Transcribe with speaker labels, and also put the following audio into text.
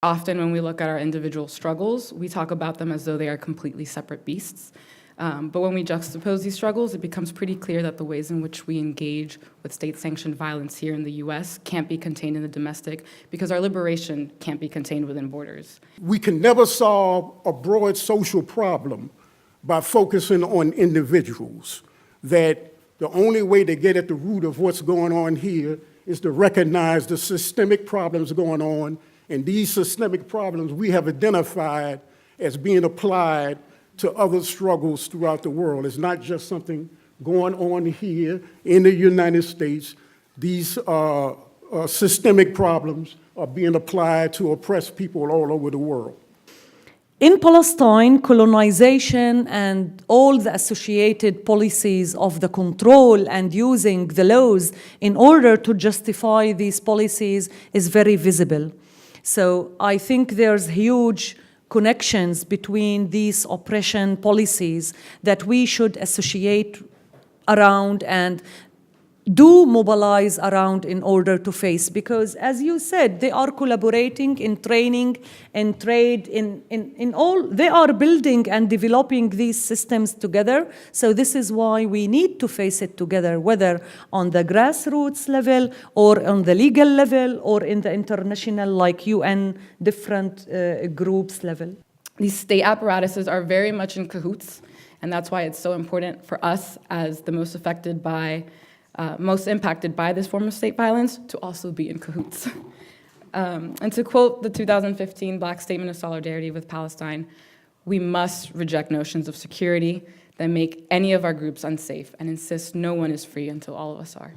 Speaker 1: Often when we look at our individual struggles, we talk about them as though they are completely separate beasts. But when we juxtapose these struggles, it becomes pretty clear that the ways in which we engage with state-sanctioned violence here in the US can't be contained in the domestic because our liberation can't be contained within borders.
Speaker 2: We can never solve a broad social problem by focusing on individuals. That the only way to get at the root of what's going on here is to recognize the systemic problems going on, and these systemic problems we have identified as being applied to other struggles throughout the world. It's not just something going on here in the United States. These systemic problems are being applied to oppressed people all over the world.
Speaker 3: In Palestine, colonization and all the associated policies of the control and using the laws in order to justify these policies is very visible. So I think there's huge connections between these oppression policies that we should associate around and do mobilize around in order to face, because as you said, they are collaborating in training and trade, in all, they are building and developing these systems together. So this is why we need to face it together, whether on the grassroots level or on the legal level or in the international, like UN, different groups level.
Speaker 1: These state apparatuses are very much in cahoots, and that's why it's so important for us as the most affected by most impacted by this form of state violence to also be in cahoots. And to quote the 2015 Black Statement of Solidarity with Palestine, we must reject notions of security that make any of our groups unsafe and insist no one is free until all of us are.